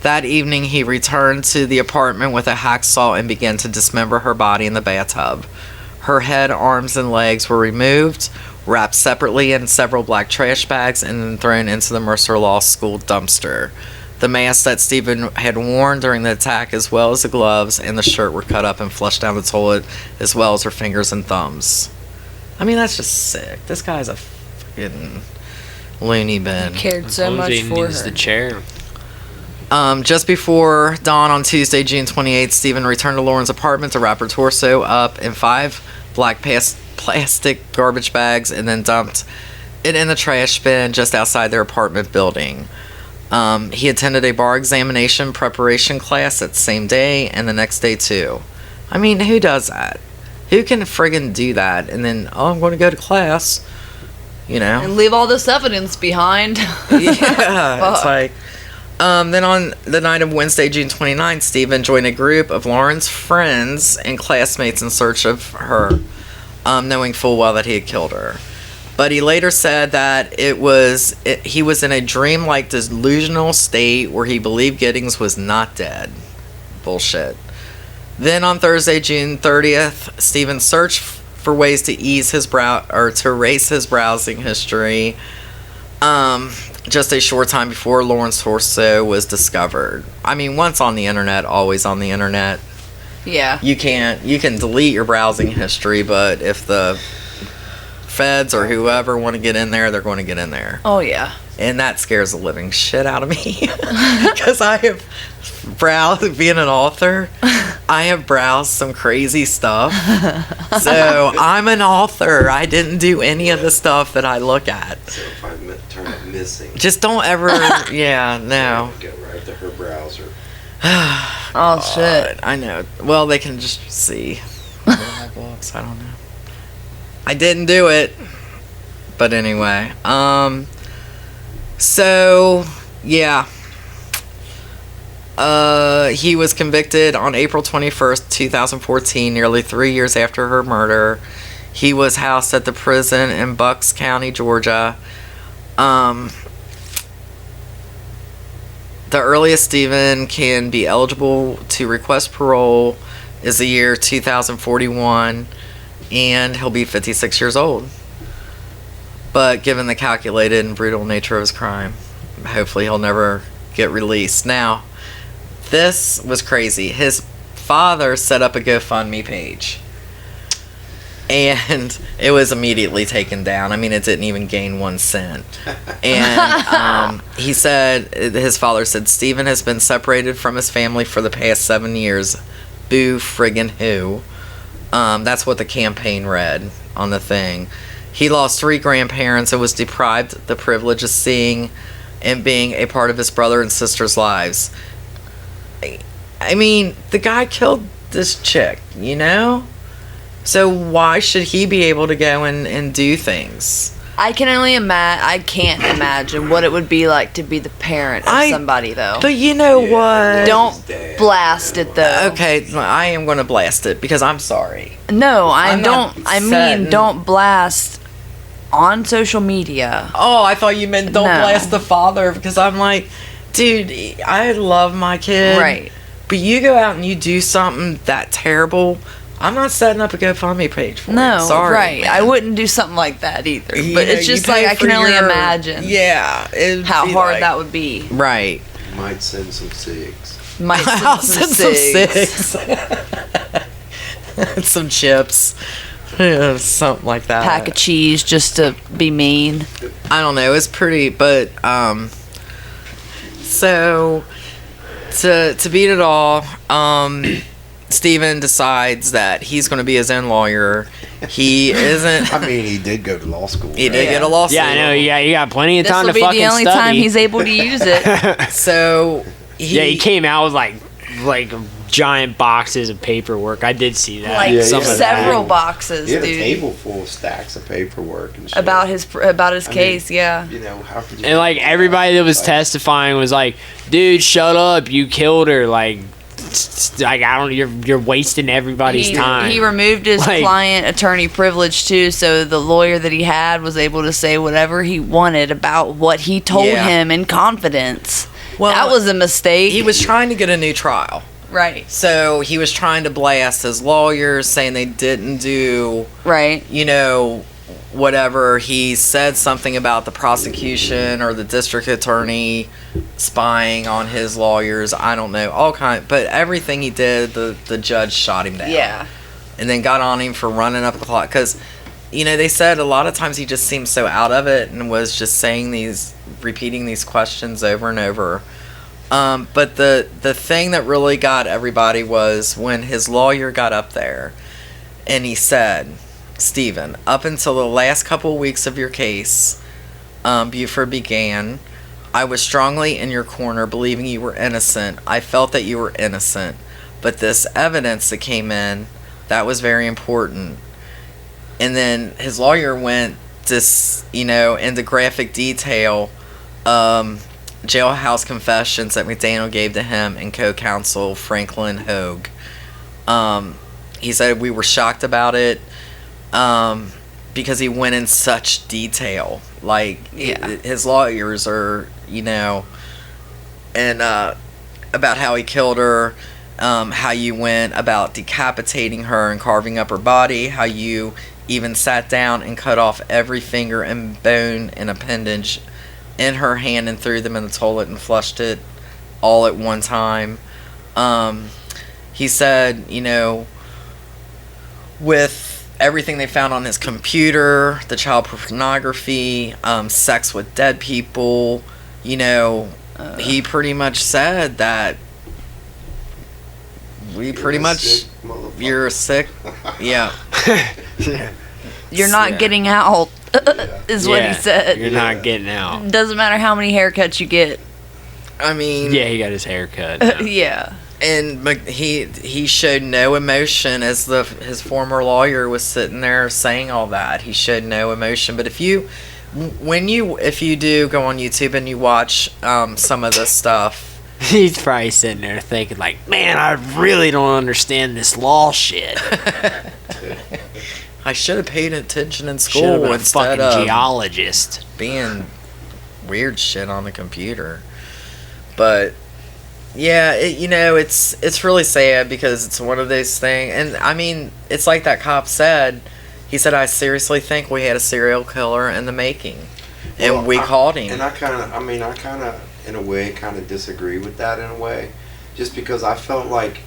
That evening, he returned to the apartment with a hacksaw and began to dismember her body in the bathtub. Her head, arms, and legs were removed, wrapped separately in several black trash bags, and then thrown into the Mercer Law School dumpster. The mask that Stephen had worn during the attack, as well as the gloves and the shirt, were cut up and flushed down the toilet, as well as her fingers and thumbs. I mean, that's just sick. This guy's a fucking loony bin. He cared so much for her. The chair. Just before dawn on Tuesday, June 28th, Stephen returned to Lauren's apartment to wrap her torso up in 5 black plastic garbage bags and then dumped it in the trash bin just outside their apartment building. He attended a bar examination preparation class that same day and the next day too. I mean, who does that? Who can friggin' do that? And then, I'm going to go to class, and leave all this evidence behind. Yeah, it's like. Then on the night of Wednesday, June 29th, Stephen joined a group of Lauren's friends and classmates in search of her, knowing full well that he had killed her. But he later said that he was in a dream-like delusional state where he believed Giddings was not dead. Bullshit. Then on Thursday, June 30th, Stephen searched for ways to to erase his browsing history. Just a short time before Lauren's torso was discovered. I mean, once on the internet, always on the internet. Yeah. You can delete your browsing history, but if the feds or whoever want to get in there, they're going to get in there. Oh, yeah. And that scares the living shit out of me. Because I have browsed, being an author, I have browsed some crazy stuff. So I'm an author. I didn't do any of the stuff that I look at. So if I turn it missing. Just don't ever, no. Go right to her browser. Oh, shit. I know. Well, they can just see my books. I don't know. I didn't do it. But anyway. So, yeah. He was convicted on April 21st, 2014, nearly 3 years after her murder. He was housed at the prison in Bucks County, Georgia. The earliest Stephen can be eligible to request parole is the year 2041, and he'll be 56 years old. But given the calculated and brutal nature of his crime, hopefully he'll never get released. Now, this was crazy. His father set up a GoFundMe page, and it was immediately taken down. I mean, it didn't even gain 1 cent. And he said, his father said, "Stephen has been separated from his family for the past 7 years. Boo friggin' who." That's what the campaign read on the thing. He lost 3 grandparents and was deprived the privilege of seeing and being a part of his brother and sister's lives. I mean, the guy killed this chick, So why should he be able to go and do things? I can't imagine what it would be like to be the parent of somebody, though. But you know what? Don't blast it, though. Okay, I am going to blast it because I'm sorry. No, don't blast on social media. Oh, I thought you meant don't blast the father, because I'm like, dude, I love my kid. Right. But you go out and you do something that terrible, I'm not setting up a GoFundMe page for it. Sorry, right. Man. I wouldn't do something like that either. But it's just like I can only imagine. Yeah. How hard that would be. Right. Might send some cigs. I'll send some cigs. Some chips. Something like that. Pack of cheese just to be mean. I don't know. It's pretty, but so to beat it all, Stephen decides that he's going to be his own lawyer. He isn't. I mean, he did go to law school. He did get a law school. Yeah, I know. You got plenty of time to fucking study. This will be the only time he's able to use it. So he came out with like giant boxes of paperwork. I did see that. Like several boxes, he had dude. a table full of stacks of paperwork and shit. About his case, yeah. You know, how could you? And like everybody that was testifying was like, "Dude, shut up! You killed her!" Like you're wasting everybody's time. He removed his client attorney privilege too, so the lawyer that he had was able to say whatever he wanted about what he told him in confidence. Well, that was a mistake. He was trying to get a new trial. Right. So he was trying to blast his lawyers, saying they didn't do, you know, whatever. He said something about the prosecution or the district attorney spying on his lawyers. I don't know, all kind. But everything he did, the judge shot him down. Yeah. And then got on him for running up the clock. Because, you know, they said a lot of times he just seemed so out of it and was just repeating these questions over and over. But the thing that really got everybody was when his lawyer got up there and he said, "Stephen, up until the last couple weeks of your case, Buford began, I was strongly in your corner believing you were innocent. I felt that you were innocent. But this evidence that came in, that was very important." And then his lawyer went into graphic detail, jailhouse confessions that McDaniel gave to him and co-counsel Franklin Hogue. He said we were shocked about it because he went in such detail. Like, his lawyers are, and about how he killed her, how you went about decapitating her and carving up her body, how you even sat down and cut off every finger and bone and appendage in her hand and threw them in the toilet and flushed it all at one time. He said, with everything they found on his computer, the child pornography, sex with dead people, he pretty much said that you're sick. Yeah. You're not getting out. Is what he said. You're not getting out. Doesn't matter how many haircuts you get. I mean... Yeah, he got his hair cut. Yeah. And he showed no emotion as his former lawyer was sitting there saying all that. He showed no emotion. But if you do go on YouTube and you watch some of this stuff... He's probably sitting there thinking like, man, I really don't understand this law shit. I should have paid attention in school instead of geologist being weird shit on the computer. But yeah, it's really sad because it's one of those things. And I mean, it's like that cop said. He said, "I seriously think we had a serial killer in the making, and we caught him." And I kind of, in a way, disagree with that in a way, just because I felt like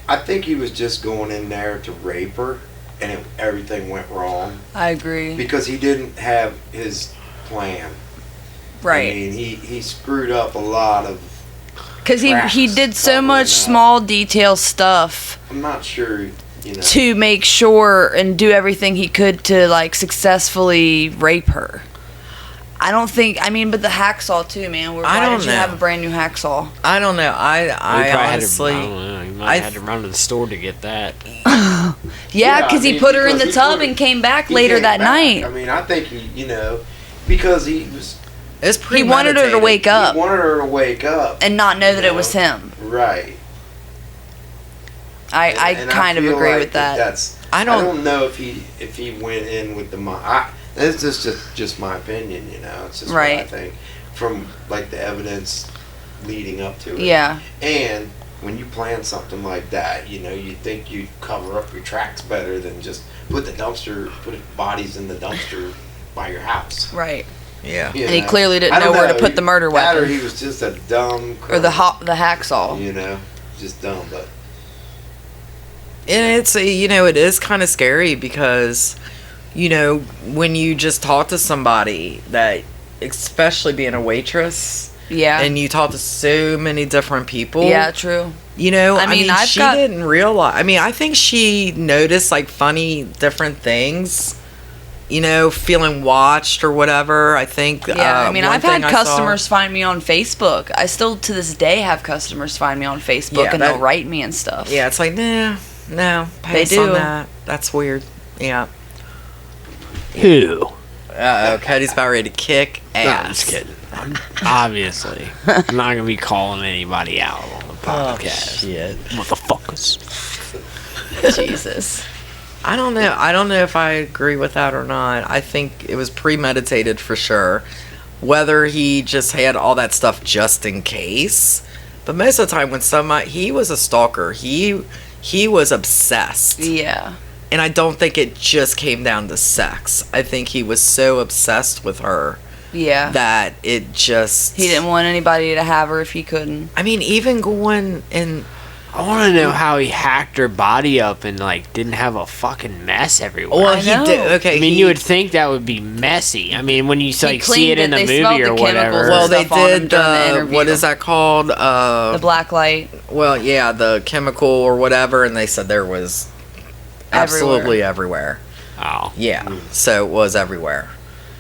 I think he was just going in there to rape her. And everything went wrong. I agree. Because he didn't have his plan. Right. I mean, he screwed up a lot of... Because he did so much small detail stuff. I'm not sure, to make sure and do everything he could to, successfully rape her. I don't think... I mean, but the hacksaw, too, man. Why did you have a brand new hacksaw? I don't know. I honestly... I don't know. You might have had to run to the store to get that. Yeah, because he put her in the tub and came back later that night. I mean, I think because he was... He wanted her to wake up. He wanted her to wake up. And not know that it was him. Right. I kind of agree with that. I don't know if he went in with the mind. This is just my opinion, It's just what I think from the evidence leading up to it. Yeah. And when you plan something like that, you think you cover up your tracks better than just put bodies in the dumpster by your house. Right. Yeah. And he clearly didn't know where to put the murder weapon. Or he was just a dumb criminal. Or the hacksaw. Just dumb, but. And it's it is kind of scary because. When you just talk to somebody that, especially being a waitress, and you talk to so many different people. Yeah, true. She didn't realize. I mean, I think she noticed funny different things feeling watched or whatever. I think. Yeah, I've had customers find me on Facebook. I still, to this day, have customers find me on Facebook, and they'll write me and stuff. Yeah, it's like, no, pass they do. on that. That's weird. Yeah. Who? Cody's about ready to kick ass. No, I'm just kidding. Obviously. I'm not going to be calling anybody out on the podcast. Oh, shit. Motherfuckers. Jesus. I don't know if I agree with that or not. I think it was premeditated for sure. Whether he just had all that stuff just in case. But most of the time when he was a stalker, he was obsessed. Yeah. And I don't think it just came down to sex. I think he was so obsessed with her. Yeah. That it just... He didn't want anybody to have her if he couldn't. Even going and... I want to know how he hacked her body up and, didn't have a fucking mess everywhere. Well, he did. Okay. You would think that would be messy. When you, see it in the movie or whatever. Well, they did, what is that called? The black light. Well, yeah, the chemical or whatever, and they said there was absolutely everywhere. Oh. Yeah, so it was everywhere.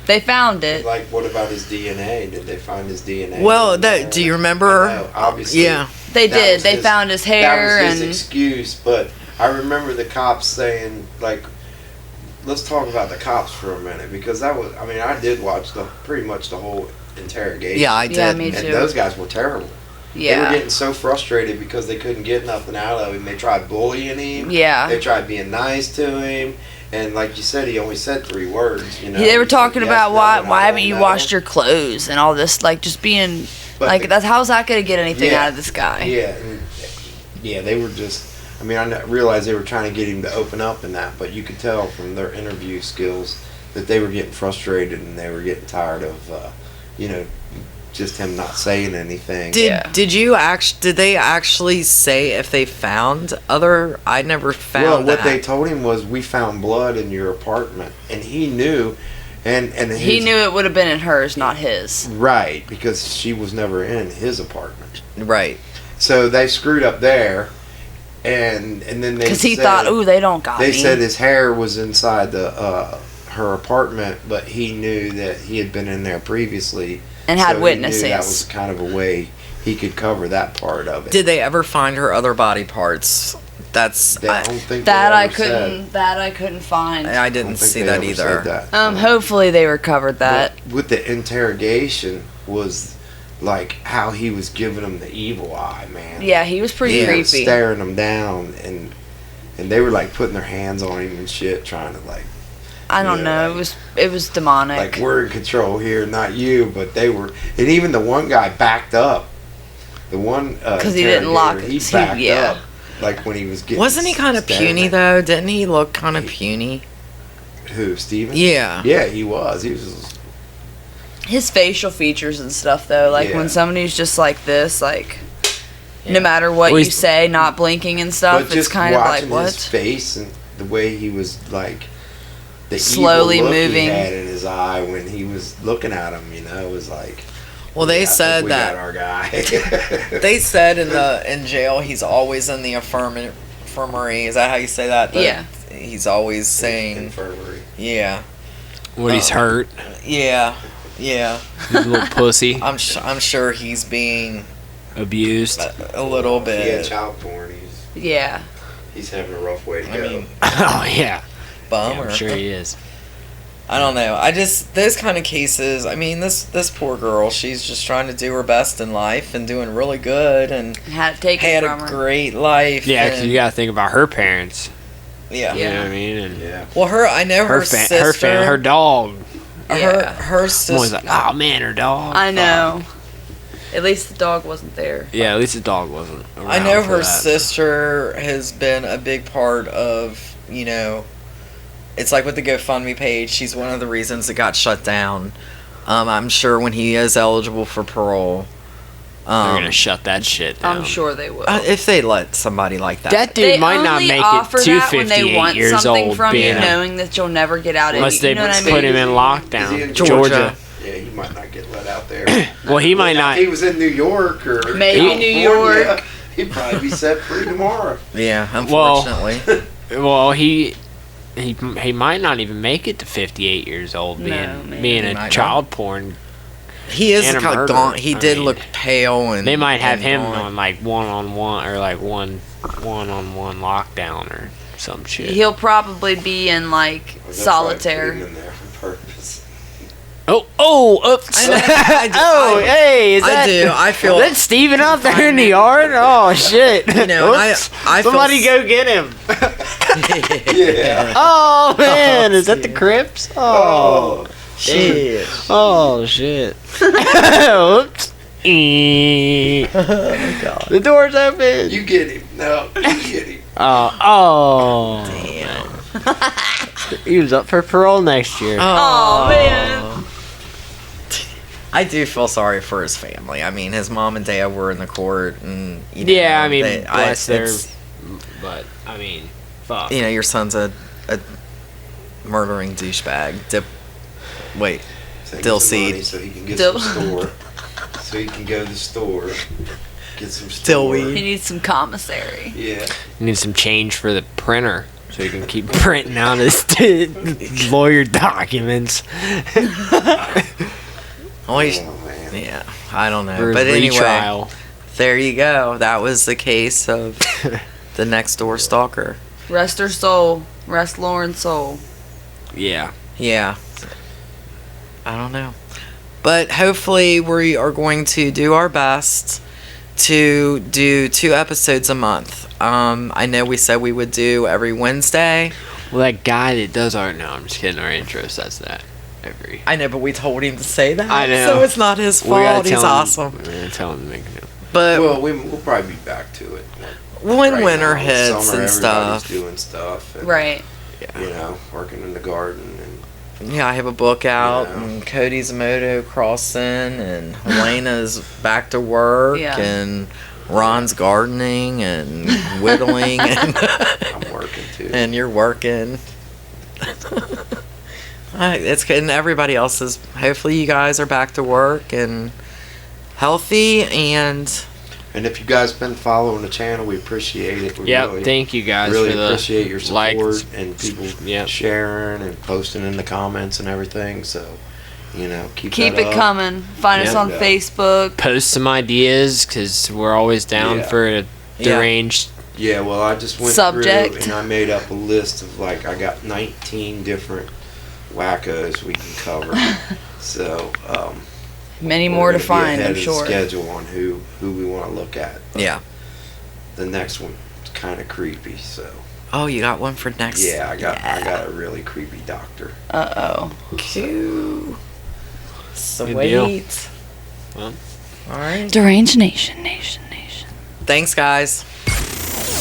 They found it. What about his DNA? Did they find his DNA? Well, do you remember? Obviously. Yeah. They did. They found his hair. That was his excuse, but I remember the cops saying, let's talk about the cops for a minute, because that was, I did watch pretty much the whole interrogation. Yeah, I did. Yeah, me too. And those guys were terrible. Yeah. They were getting so frustrated because they couldn't get nothing out of him. They tried bullying him. Yeah. They tried being nice to him. And like you said, he only said 3 words, They were talking about why haven't you washed your clothes and all this, just being, how's that going to get anything out of this guy? Yeah, they were just, I realized they were trying to get him to open up in that, but you could tell from their interview skills that they were getting frustrated and they were getting tired of, just him not saying anything. Did they actually say if they found other? I never found. Well, what they told him was, we found blood in your apartment, and he knew, and he knew it would have been in hers, not his. Right, because she was never in his apartment. Right. So they screwed up there, and then they, because he thought, ooh, they don't got me. They said his hair was inside her apartment, but he knew that he had been in there previously. And had witnesses. That was kind of a way he could cover that part of it. Did they ever find her other body parts? I don't think I couldn't find. I didn't see that either. Hopefully they recovered that. But with the interrogation was how he was giving him the evil eye, man. Yeah, he was pretty creepy. Staring him down, and they were putting their hands on him and shit, trying to I don't know. It was demonic. We're in control here, not you. But they were, and even the one guy backed up. The one because he didn't lock it. He backed up, when he was getting. Wasn't he kind of puny though? Didn't he look kind of puny? Who, Steven? Yeah. Yeah, he was. He was. His facial features and stuff though, when somebody's just like this, no matter what you say, not blinking and stuff, it's kind of what? His face and the way he was the slowly evil look moving he had in his eye when he was looking at him, it was well, they said we that got our guy. They said in jail he's always in the infirmary. Is that how you say that? Yeah. He's always saying infirmary. Yeah. When he's hurt. Yeah. Yeah. He's a little pussy. I'm sure he's being abused a little bit. Yeah, child porn. He's having a rough way to go. Oh yeah. Bummer. Yeah, I'm sure he is. I don't know. Those kind of cases. this poor girl. She's just trying to do her best in life and doing really good and had a great life. Yeah, because you got to think about her parents. Yeah. You know what I mean? And well, I know her sister. Her dog. Her sister. I'm always oh man, her dog. I know. At least the dog wasn't there. Yeah, at least the dog wasn't around. I know her sister has been a big part of, it's with the GoFundMe page. She's one of the reasons it got shut down. I'm sure when he is eligible for parole, they're going to shut that shit down. I'm sure they will. If they let somebody like that. That dude might not make it to 58 years old. From you, knowing that you'll never get out. Unless they put him in lockdown. In Georgia. Yeah, he might not get let out there. Well, he might not. If he was in New York or maybe New York, he'd probably be set free tomorrow. Yeah, unfortunately. Well, he he might not even make it to 58 years old being a child porn. He is kind of gaunt. He did look pale, and they might have him on like one-on-one or like one-on-one lockdown or some shit. He'll probably be in like solitaire. In there for purpose. Oops. Hey, is that? I do. I feel that's Steven out there in the yard. Oh shit! I somebody go get him. Yeah. Oh man, is that the Crips? Oh shit! Oh shit! Oops. Oh god. The door's open. You get him. No, you get him. Oh. Damn. He was up for parole next year. Oh man. I do feel sorry for his family. I mean, his mom and dad were in the court, and bless their. But I mean, fuck. Your son's a murdering douchebag. Dill seed. So he can get some store. So he can go to the store, get some still weed. He needs some commissary. Yeah. He needs some change for the printer so he can keep printing out his lawyer documents. Man. Yeah, I don't know. For But anyway, retrial. there you go. That was the case of the next door stalker. Rest her soul. Rest Lauren's soul. Yeah. Yeah. I don't know. But hopefully we are going to do our best to do 2 episodes a month. I know we said we would do every Wednesday. Well, that guy that does art, no, I'm just kidding. Our intro says that I know, but we told him to say that. I know. So it's not his fault. He's awesome. We're going to tell him to make it. But we'll probably be back to it. When winter hits and stuff. Doing stuff. And, Right. Working in the garden. And yeah, I have a book out, and Cody's motocrossing, and Helena's back to work, and Ron's gardening and whittling. And I'm working too. And you're working. It's good, and everybody else is. Hopefully, you guys are back to work and healthy, and if you guys been following the channel, we appreciate it. Thank you guys. Really for appreciate your support likes. And people sharing and posting in the comments and everything. So, keep it coming. Find us on Facebook. Post some ideas because we're always down for a deranged. Yeah, well, I just went subject. through and I made up a list of I got 19 different wackos we can cover. So many more to find, I'm sure. Schedule on who we want to look at. Yeah. The next one is kind of creepy. So. Oh, you got one for next? Yeah, I got a really creepy doctor. Cute. Sweet. Well, all right. Deranged Nation. Thanks, guys.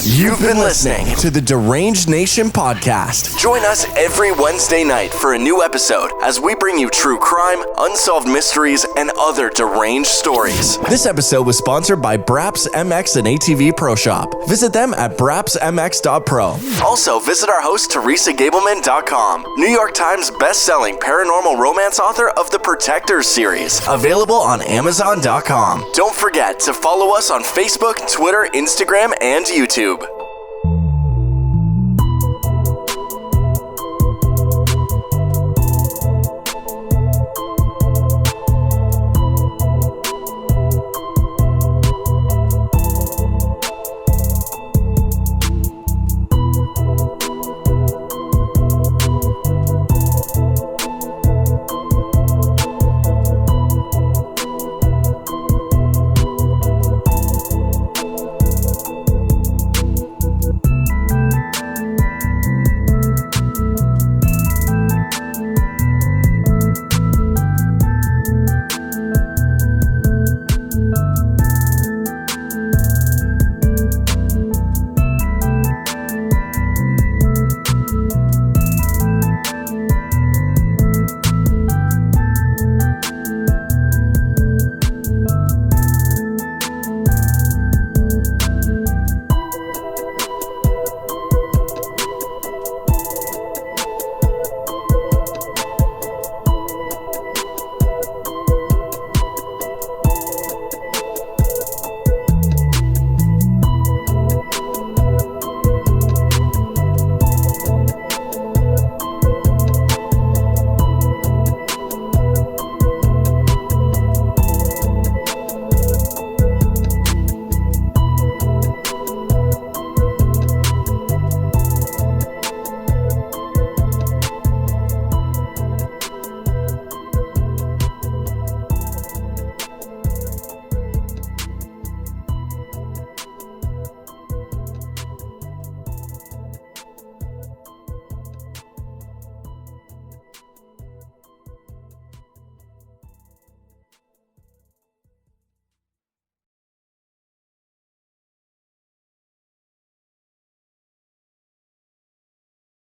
You've been listening to the Deranged Nation podcast. Join us every Wednesday night for a new episode as we bring you true crime, unsolved mysteries, and other deranged stories. This episode was sponsored by Braps MX and ATV Pro Shop. Visit them at brapsmx.pro. Also, visit our host, teresagableman.com, New York Times best-selling paranormal romance author of the Protectors series, available on amazon.com. Don't forget to follow us on Facebook, Twitter, Instagram, and YouTube.